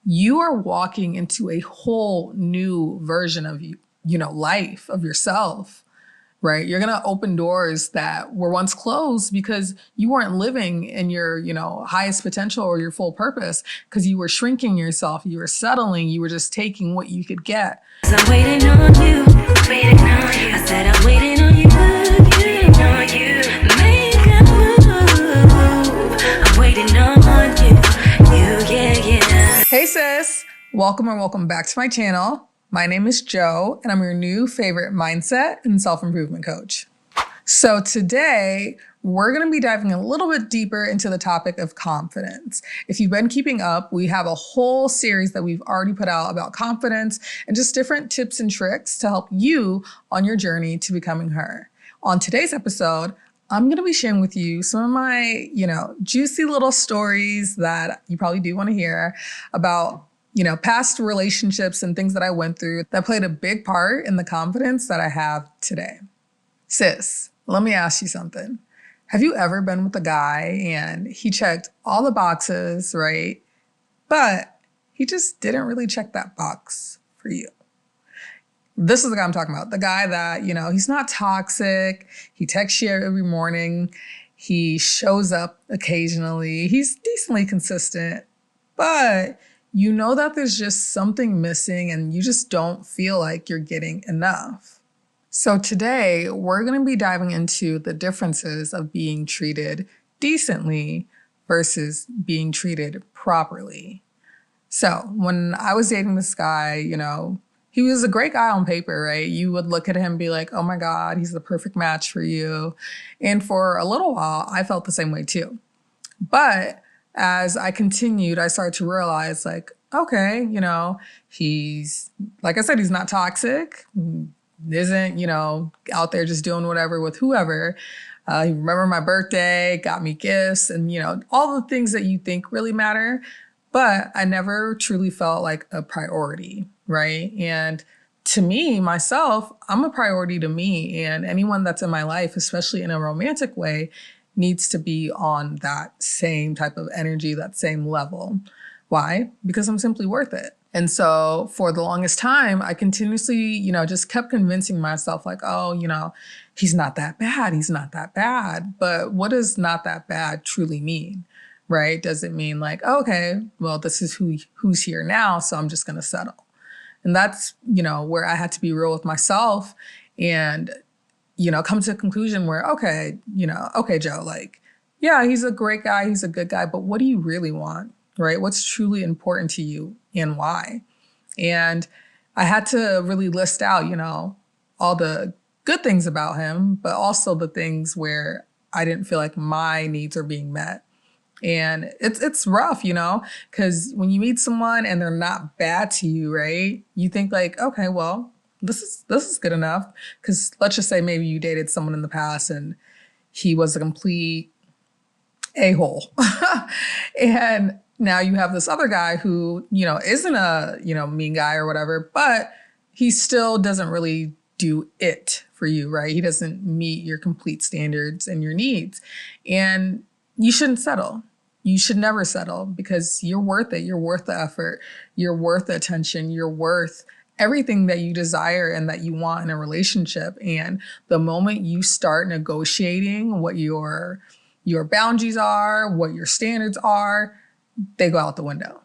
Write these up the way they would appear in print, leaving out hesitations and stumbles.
you are walking into a whole new version of life, of yourself, right? You're going to open doors that were once closed because you weren't living in your, highest potential or your full purpose, because you were shrinking yourself, you were settling, you were just taking what you could get. I'm waiting on you, waiting on you. I said I'm waiting on you, waiting on you. Make a move. I'm waiting on you, yeah. Hey sis, welcome back to my channel. My name is Jo, and I'm your new favorite mindset and self-improvement coach. So today, we're going to be diving a little bit deeper into the topic of confidence. If you've been keeping up, we have a whole series that we've already put out about confidence and just different tips and tricks to help you on your journey to becoming her. On today's episode, I'm going to be sharing with you some of my, juicy little stories that you probably do want to hear about past relationships and things that I went through that played a big part in the confidence that I have today. Sis, let me ask you something. Have you ever been with a guy and he checked all the boxes, right? But he just didn't really check that box for you. This is the guy I'm talking about. The guy that, he's not toxic. He texts you every morning. He shows up occasionally. He's decently consistent, but you know that there's just something missing and you just don't feel like you're getting enough. So today we're going to be diving into the differences of being treated decently versus being treated properly. So when I was dating this guy, he was a great guy on paper, right? You would look at him and be like, oh my God, he's the perfect match for you. And for a little while, I felt the same way too. But as I continued, I started to realize okay, he's, like I said, he's not toxic, isn't, out there just doing whatever with whoever. He remembered my birthday, got me gifts and, all the things that you think really matter. But I never truly felt like a priority, right? And to me, myself, I'm a priority to me, and anyone that's in my life, especially in a romantic way, needs to be on that same type of energy, that same level. Why? Because I'm simply worth it. And so for the longest time, I continuously, just kept convincing myself he's not that bad. He's not that bad. But what does not that bad truly mean? Right? Does it mean okay, well, this is who's here now, so I'm just going to settle. And that's, where I had to be real with myself and, come to a conclusion where, okay, Jo, yeah, he's a great guy. He's a good guy. But what do you really want? Right? What's truly important to you and why? And I had to really list out, all the good things about him, but also the things where I didn't feel like my needs are being met. And it's rough, because when you meet someone and they're not bad to you, right? You think okay, well, this is good enough. Because let's just say maybe you dated someone in the past and he was a complete a-hole. And now you have this other guy who, isn't a, mean guy or whatever, but he still doesn't really do it for you, right? He doesn't meet your complete standards and your needs. And you shouldn't settle. You should never settle because you're worth it. You're worth the effort. You're worth the attention. You're worth everything that you desire and that you want in a relationship. And the moment you start negotiating what your boundaries are, what your standards are, they go out the window.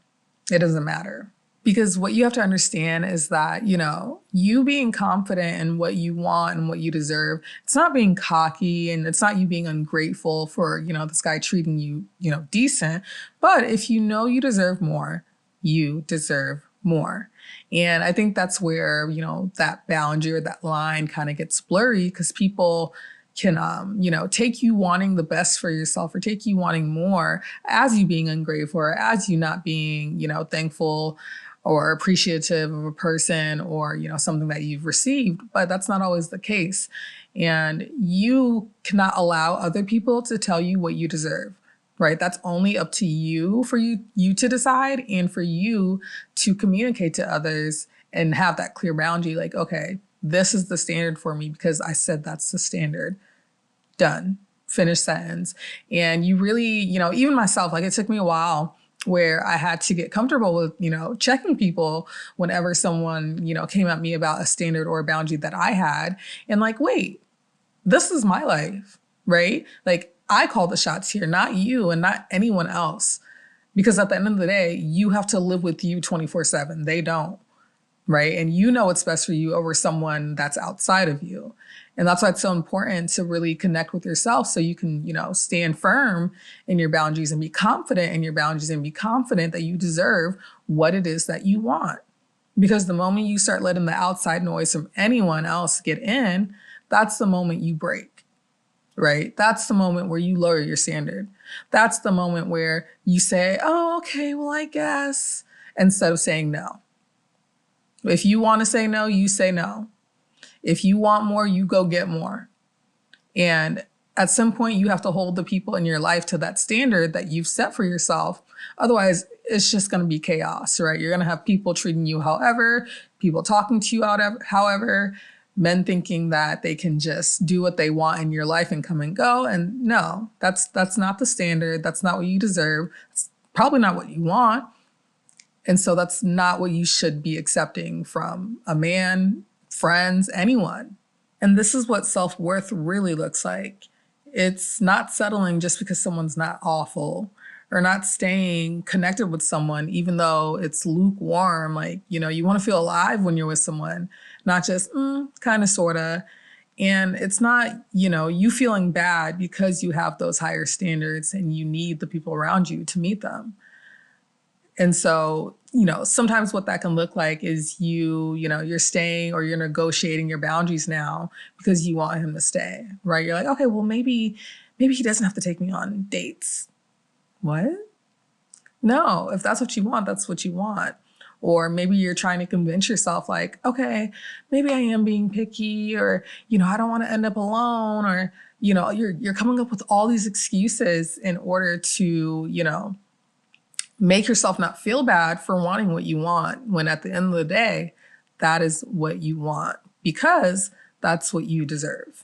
It doesn't matter. Because what you have to understand is that, you being confident in what you want and what you deserve, it's not being cocky and it's not you being ungrateful for, this guy treating you, decent. But if you know you deserve more, you deserve more. And I think that's where, that boundary or that line kind of gets blurry because people can, take you wanting the best for yourself or take you wanting more as you being ungrateful or as you not being, thankful or appreciative of a person or, something that you've received, but that's not always the case. And you cannot allow other people to tell you what you deserve, right? That's only up to you for you to decide and for you to communicate to others and have that clear boundary. Okay, this is the standard for me because I said that's the standard. Done. Finish sentence. And you really, even myself, it took me a while where I had to get comfortable with, checking people whenever someone, came at me about a standard or a boundary that I had. And like, wait, this is my life, right? Like, I call the shots here, not you and not anyone else. Because at the end of the day, you have to live with you 24/7. They don't, right? And you know what's best for you over someone that's outside of you. And that's why it's so important to really connect with yourself so you can, stand firm in your boundaries and be confident in your boundaries and be confident that you deserve what it is that you want. Because the moment you start letting the outside noise from anyone else get in, that's the moment you break, right? That's the moment where you lower your standard. That's the moment where you say, oh, okay, well, I guess, instead of saying no. If you want to say no, you say no. If you want more, you go get more. And at some point, you have to hold the people in your life to that standard that you've set for yourself. Otherwise, it's just going to be chaos, right? You're going to have people treating you however, people talking to you however, men thinking that they can just do what they want in your life and come and go. And no, that's not the standard. That's not what you deserve. It's probably not what you want. And so that's not what you should be accepting from a man, friends, anyone. And this is what self-worth really looks like. It's not settling just because someone's not awful, or not staying connected with someone, even though it's lukewarm. Like, you want to feel alive when you're with someone, not just kind of, sort of. And it's not, you feeling bad because you have those higher standards and you need the people around you to meet them. And so, sometimes what that can look like is you're staying or you're negotiating your boundaries now because you want him to stay, right? You're like, okay, well, maybe he doesn't have to take me on dates. What? No, if that's what you want, that's what you want. Or maybe you're trying to convince yourself like, okay, maybe I am being picky, or, I don't want to end up alone, or, you're coming up with all these excuses in order to, make yourself not feel bad for wanting what you want, when at the end of the day, that is what you want, because that's what you deserve.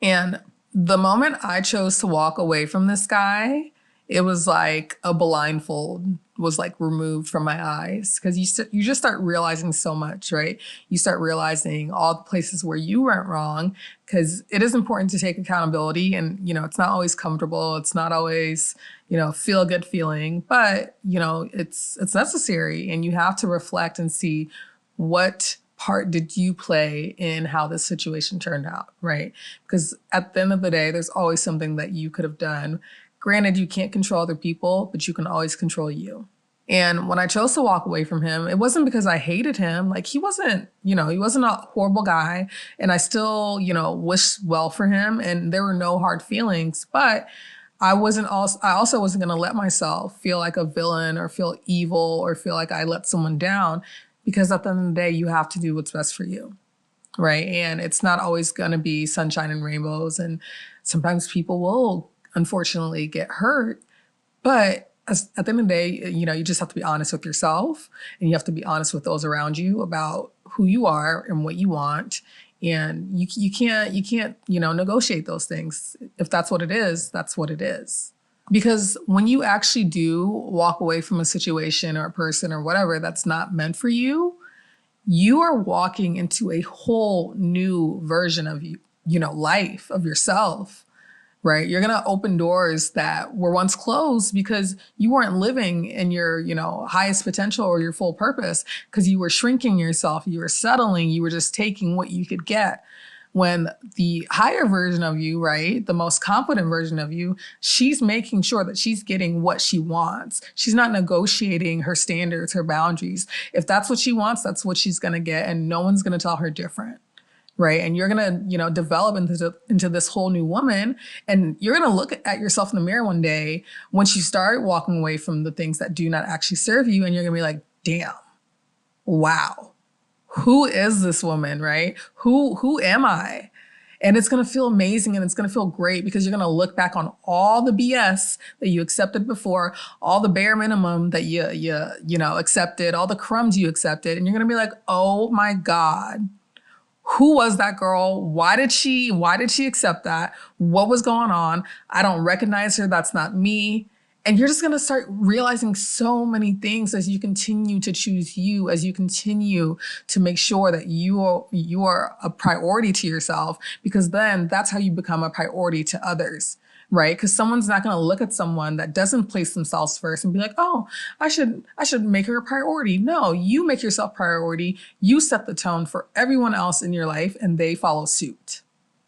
And the moment I chose to walk away from this guy, it was like a blindfold was like removed from my eyes, because you just start realizing so much, right? You start realizing all the places where you went wrong, because it is important to take accountability, and it's not always comfortable, it's not always feel good feeling, but it's necessary, and you have to reflect and see what part did you play in how this situation turned out, right? Because at the end of the day, there's always something that you could have done. Granted, you can't control other people, but you can always control you. And when I chose to walk away from him, it wasn't because I hated him. Like, he wasn't a horrible guy. And I still, wish well for him. And there were no hard feelings. But I also wasn't going to let myself feel like a villain or feel evil or feel like I let someone down, because at the end of the day, you have to do what's best for you, right? And it's not always going to be sunshine and rainbows. And sometimes people will, unfortunately, get hurt. But at the end of the day, you just have to be honest with yourself, and you have to be honest with those around you about who you are and what you want. And you can't negotiate those things. If that's what it is, that's what it is. Because when you actually do walk away from a situation or a person or whatever that's not meant for you, you are walking into a whole new version of you, life, of yourself, right? You're going to open doors that were once closed because you weren't living in your, highest potential or your full purpose, because you were shrinking yourself, you were settling, you were just taking what you could get. When the higher version of you, right, the most confident version of you, she's making sure that she's getting what she wants. She's not negotiating her standards, her boundaries. If that's what she wants, that's what she's going to get. And no one's going to tell her different, right? And you're going to, develop into this whole new woman. And you're going to look at yourself in the mirror one day once you start walking away from the things that do not actually serve you. And you're going to be like, damn, wow. Who is this woman, right? Who am I? And it's going to feel amazing and it's going to feel great because you're going to look back on all the BS that you accepted before, all the bare minimum that you know, accepted, all the crumbs you accepted. And you're going to be like, oh my God, who was that girl? Why did she accept that? What was going on? I don't recognize her. That's not me. And you're just going to start realizing so many things as you continue to choose you, as you continue to make sure that you are a priority to yourself, because then that's how you become a priority to others, right? Because someone's not going to look at someone that doesn't place themselves first and be like, oh, I should make her a priority. No, you make yourself priority. You set the tone for everyone else in your life and they follow suit.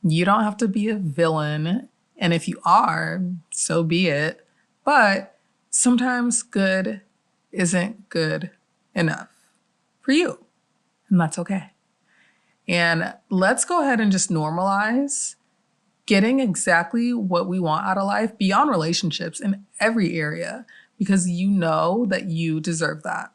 You don't have to be a villain. And if you are, so be it. But sometimes good isn't good enough for you, and that's okay. And let's go ahead and just normalize getting exactly what we want out of life beyond relationships in every area, because you know that you deserve that.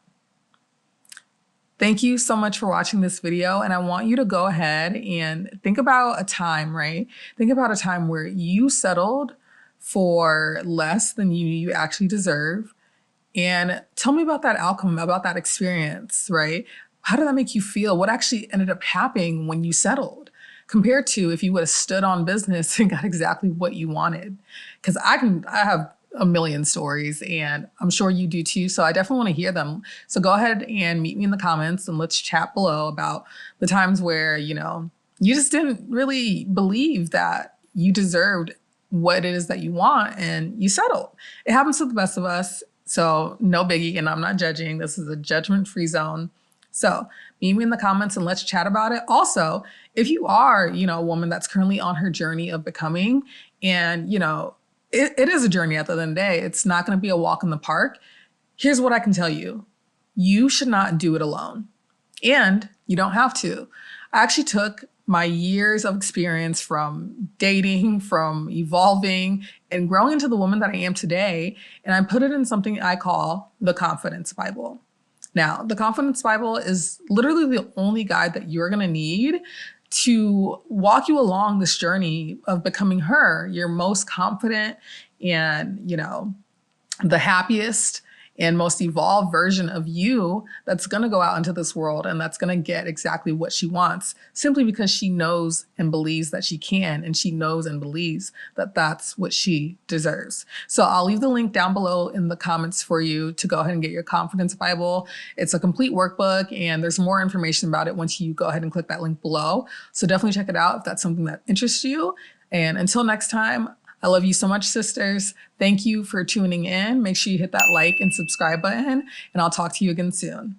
Thank you so much for watching this video. And I want you to go ahead and think about a time, right? Think about a time where you settled for less than you actually deserve. And tell me about that outcome, about that experience, right? How did that make you feel? What actually ended up happening when you settled compared to if you would have stood on business and got exactly what you wanted? Because I have a million stories and I'm sure you do too. So I definitely want to hear them. So go ahead and meet me in the comments and let's chat below about the times where, you know, you just didn't really believe that you deserved what it is that you want and you settled. It happens to the best of us. So no biggie, and I'm not judging. This is a judgment-free zone. So meet me in the comments and let's chat about it. Also, if you are, you know, a woman that's currently on her journey of becoming, and, you know, it is a journey at the end of the day. It's not going to be a walk in the park. Here's what I can tell you. You should not do it alone. And you don't have to. I actually took my years of experience from dating, from evolving and growing into the woman that I am today. And I put it in something I call the Confidence Bible. Now, the Confidence Bible is literally the only guide that you're going to need to walk you along this journey of becoming your most confident and, you know, the happiest and most evolved version of you that's going to go out into this world and that's going to get exactly what she wants, simply because she knows and believes that she can, and she knows and believes that that's what she deserves. So I'll leave the link down below in the comments for you to go ahead and get your Confidence Bible. It's a complete workbook and there's more information about it once you go ahead and click that link below. So definitely check it out if that's something that interests you. And until next time, I love you so much, sisters. Thank you for tuning in. Make sure you hit that like and subscribe button, and I'll talk to you again soon.